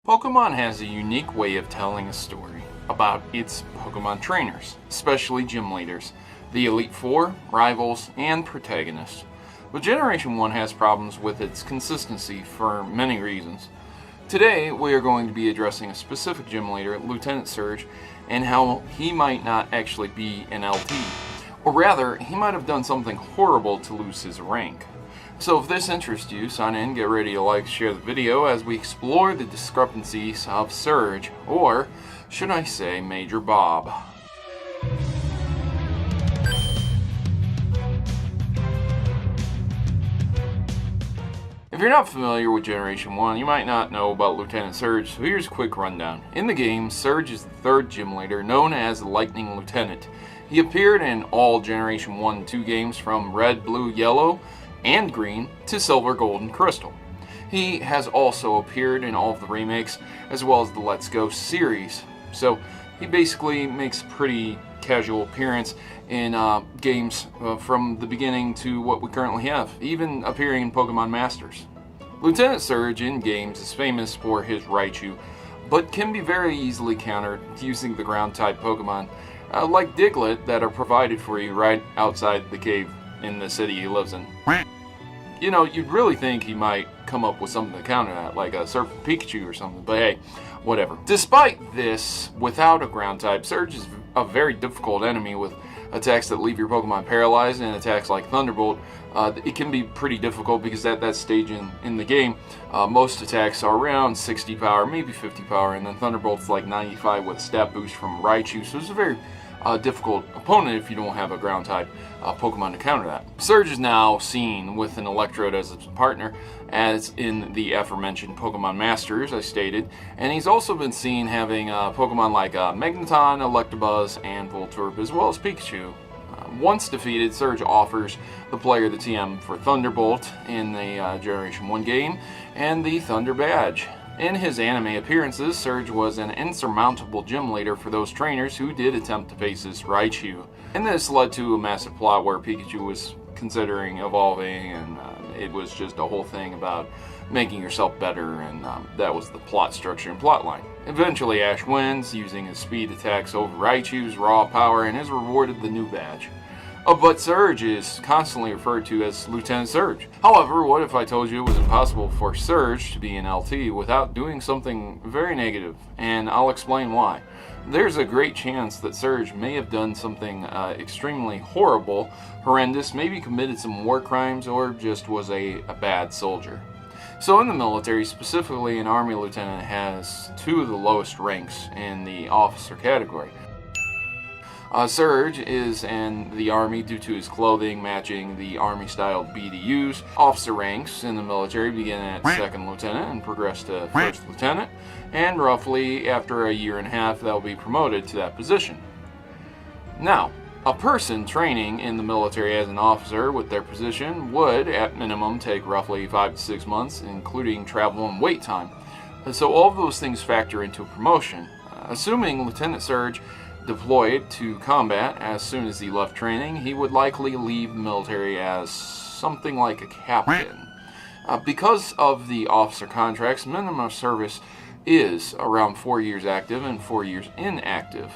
Pokemon has a unique way of telling a story about its Pokemon trainers, especially gym leaders, the Elite Four, rivals, and protagonists. But Generation 1 has problems with its consistency for many reasons. Today, we are going to be addressing a specific gym leader, Lt.Surge, and how he might not actually be an LT. Or rather, he might have done something horrible to lose his rank. So if this interests you, sign in, get ready to like, share the video as we explore the discrepancies of Surge, or should I say Major Bob. If you're not familiar with Generation 1, you might not know about Lt.Surge, so here's a quick rundown. In the game, Surge is the third gym leader, known as the Lightning Lieutenant. He appeared in all Generation 1 and 2 games from Red, Blue, Yellow, and Green to Silver, Gold, and Crystal. He has also appeared in all of the remakes, as well as the Let's Go series. So he basically makes a pretty casual appearance in games from the beginning to what we currently have, even appearing in Pokemon Masters. Lt.Surge in games is famous for his Raichu, but can be very easily countered using the ground-type Pokemon, like Diglett, that are provided for you right outside the cave in the city he lives in. You know, you'd really think he might come up with something to counter that, like a Surf Pikachu or something, but hey, whatever. Despite this, without a ground type, Surge is a very difficult enemy with attacks that leave your Pokemon paralyzed, and attacks like Thunderbolt. It can be pretty difficult because at that stage in the game, most attacks are around 60 power, maybe 50 power, and then Thunderbolt's like 95 with a stat boost from Raichu, so it's a very difficult opponent if you don't have a ground type Pokemon to counter that. Surge is now seen with an Electrode as its partner, as in the aforementioned Pokemon Masters, I stated, and he's also been seen having Pokemon like Magneton, Electabuzz, and Voltorb, as well as Pikachu. Once defeated, Surge offers the player the TM for Thunderbolt in the Generation 1 game, and the Thunder Badge. In his anime appearances, Surge was an insurmountable gym leader for those trainers who did attempt to face his Raichu. And this led to a massive plot where Pikachu was considering evolving, and it was just a whole thing about making yourself better, and that was the plot structure and plot line. Eventually, Ash wins, using his speed attacks over Raichu's raw power, and is rewarded the new badge. But Surge is constantly referred to as Lt.Surge. However, what if I told you it was impossible for Surge to be an LT without doing something very negative? And I'll explain why. There's a great chance that Surge may have done something extremely horrible, horrendous, maybe committed some war crimes, or just was a bad soldier. So in the military, specifically an Army Lieutenant has two of the lowest ranks in the officer category. Surge is in the Army due to his clothing matching the Army-styled BDUs. Officer ranks in the military begin at 2nd Lieutenant and progress to 1st Lieutenant, and roughly after a year and a half they'll be promoted to that position. Now, a person training in the military as an officer with their position would, at minimum, take roughly 5 to 6 months, including travel and wait time. So all of those things factor into a promotion. Assuming Lt.Surge deployed to combat as soon as he left training, he would likely leave the military as something like a captain. Because of the officer contracts, minimum service is around 4 years active and 4 years inactive.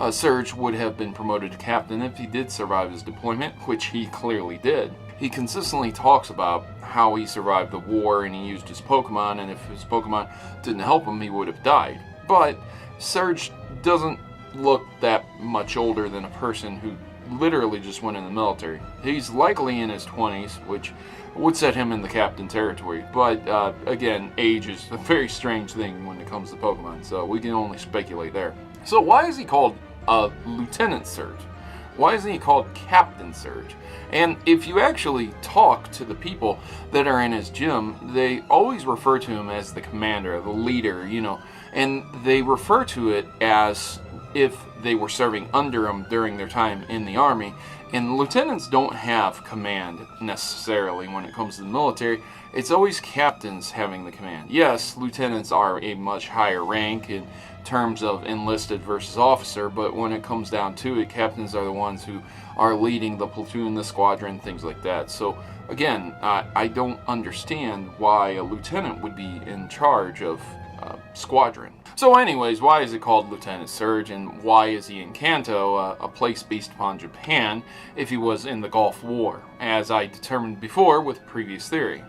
Surge would have been promoted to captain if he did survive his deployment, which he clearly did. He consistently talks about how he survived the war and he used his Pokemon, and if his Pokemon didn't help him, he would have died. But Surge doesn't look that much older than a person who literally just went in the military. He's likely in his 20s, which would set him in the captain territory. But again, age is a very strange thing when it comes to Pokemon, so we can only speculate there. So why is he called Lt.Surge? Why isn't he called Captain Surge? And if you actually talk to the people that are in his gym, they always refer to him as the commander, the leader, you know, and they refer to it as if they were serving under him during their time in the Army. And lieutenants don't have command necessarily when it comes to the military. It's always captains having the command. Yes, lieutenants are a much higher rank in terms of enlisted versus officer, but when it comes down to it, captains are the ones who are leading the platoon, the squadron, things like that. So again, I don't understand why a lieutenant would be in charge of squadron. So anyways, why is it called Lt.Surge, and why is he in Kanto, a place based upon Japan, if he was in the Gulf War, as I determined before with previous theory?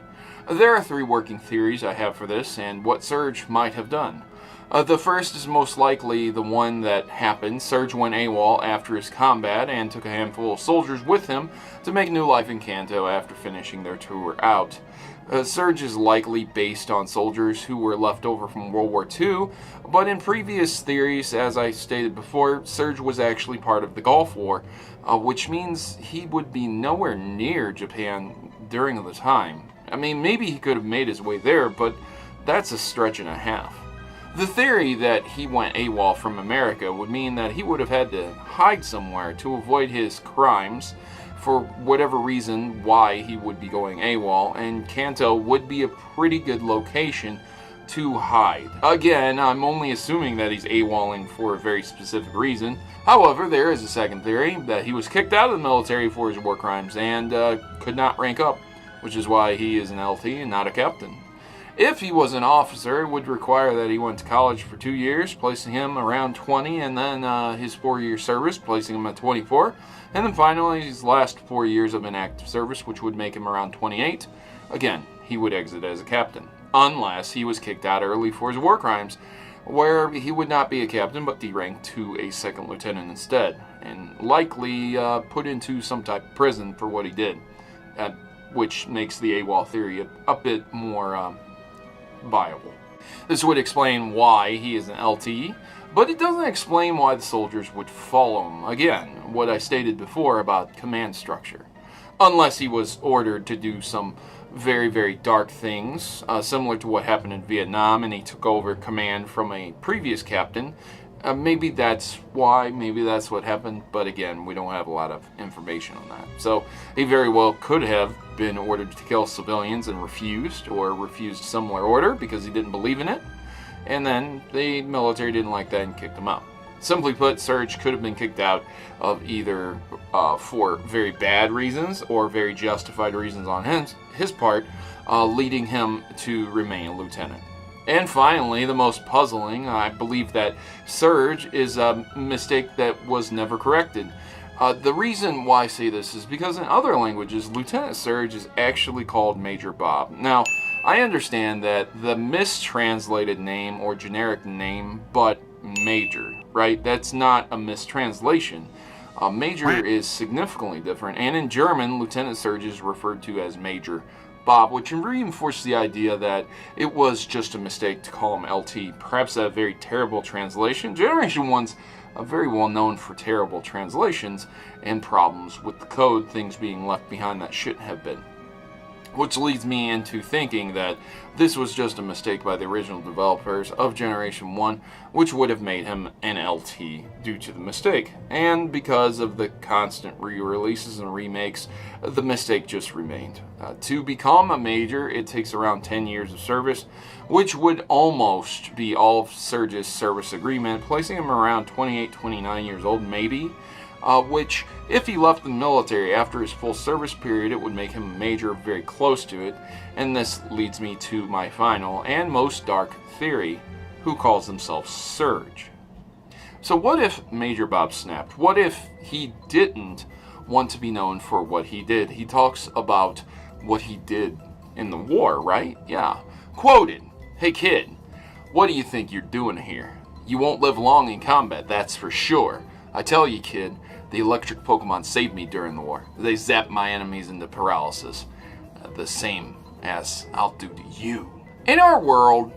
There are 3 working theories I have for this, and what Surge might have done. The first is most likely the one that happened. Surge went AWOL after his combat and took a handful of soldiers with him to make new life in Kanto after finishing their tour out. Surge is likely based on soldiers who were left over from World War II, but in previous theories, as I stated before, Surge was actually part of the Gulf War, which means he would be nowhere near Japan during the time. I mean, maybe he could have made his way there, but that's a stretch and a half. The theory that he went AWOL from America would mean that he would have had to hide somewhere to avoid his crimes, for whatever reason why he would be going AWOL, and Kanto would be a pretty good location to hide. Again, I'm only assuming that he's AWOLing for a very specific reason. However, there is a second theory that he was kicked out of the military for his war crimes and could not rank up, which is why he is an LT and not a captain. If he was an officer, it would require that he went to college for 2 years, placing him around 20, and then his 4-year service, placing him at 24, and then finally his last 4 years of inactive service, which would make him around 28. Again, he would exit as a captain, unless he was kicked out early for his war crimes, where he would not be a captain but deranked to a second lieutenant instead, and likely put into some type of prison for what he did, which makes the AWOL theory a bit more viable. This would explain why he is an LT, but it doesn't explain why the soldiers would follow him. Again, what I stated before about command structure. Unless he was ordered to do some very, very dark things, similar to what happened in Vietnam, and he took over command from a previous captain. Maybe that's why, maybe that's what happened, but again, we don't have a lot of information on that. So he very well could have been ordered to kill civilians and refused, or refused a similar order because he didn't believe in it, and then the military didn't like that and kicked him out. Simply put, Surge could have been kicked out of either for very bad reasons or very justified reasons on his part, leading him to remain a lieutenant. And finally, the most puzzling, I believe that Surge is a mistake that was never corrected. The reason why I say this is because in other languages, Lt.Surge is actually called Major Bob. Now, I understand that the mistranslated name or generic name, but Major, right? That's not a mistranslation. Major is significantly different, and in German, Lt.Surge is referred to as Major Bob, which reinforces the idea that it was just a mistake to call him LT. Perhaps a very terrible translation. Generation 1's very well known for terrible translations and problems with the code, things being left behind that shouldn't have been. Which leads me into thinking that this was just a mistake by the original developers of Generation 1, which would have made him an LT due to the mistake. And because of the constant re-releases and remakes, the mistake just remained. To become a Major, it takes around 10 years of service, which would almost be all of Surge's service agreement, placing him around 28, 29 years old, maybe. Which, if he left the military after his full service period, it would make him a Major very close to it. And this leads me to my final and most dark theory, who calls himself Surge. So what if Major Bob snapped? What if he didn't want to be known for what he did? He talks about what he did in the war, right? Yeah. Quoted, "Hey kid, what do you think you're doing here? You won't live long in combat, that's for sure. I tell you, kid, the electric Pokemon saved me during the war. They zapped my enemies into paralysis. The same as I'll do to you." In our world,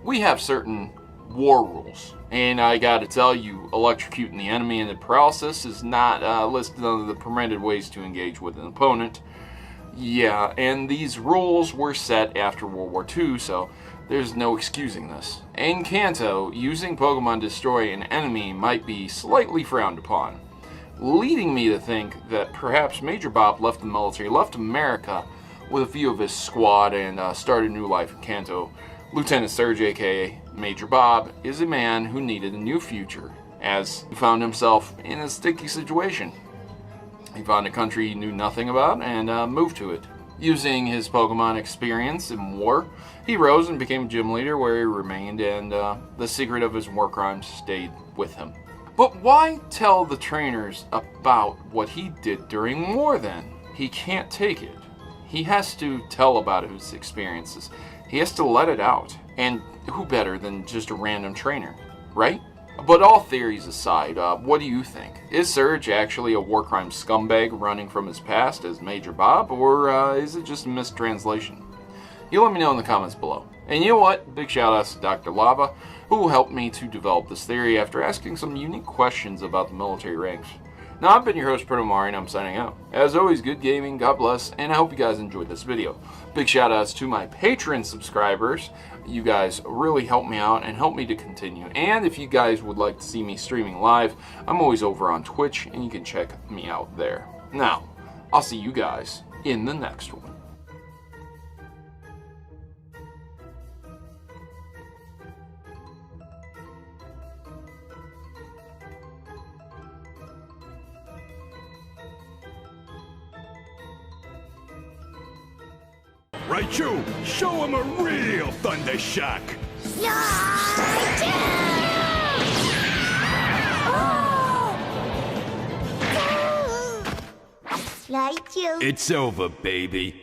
we have certain war rules. And I gotta tell you, electrocuting the enemy into paralysis is not listed under the permitted ways to engage with an opponent. Yeah, and these rules were set after World War II, so there's no excusing this. In Kanto, using Pokemon to destroy an enemy might be slightly frowned upon, leading me to think that perhaps Major Bob left the military, left America with a few of his squad, and started a new life in Kanto. Lt.Surge, aka Major Bob, is a man who needed a new future, as he found himself in a sticky situation. He found a country he knew nothing about and moved to it. Using his Pokemon experience in war, he rose and became gym leader where he remained, and the secret of his war crimes stayed with him. But why tell the trainers about what he did during war then? He can't take it. He has to tell about his experiences. He has to let it out. And who better than just a random trainer, right? But all theories aside, what do you think? Is Surge actually a war crime scumbag running from his past as Major Bob, or is it just a mistranslation? You let me know in the comments below. And you know what? Big shout outs to Dr. Lava, who helped me to develop this theory after asking some unique questions about the military ranks. Now, I've been your host, Protomario, and I'm signing out. As always, good gaming, God bless, and I hope you guys enjoyed this video. Big shout outs to my Patreon subscribers. You guys really help me out and help me to continue. And if you guys would like to see me streaming live, I'm always over on Twitch, and you can check me out there. Now, I'll see you guys in the next one. Raichu, show him a real thunder shock! Raichu! It's over, baby.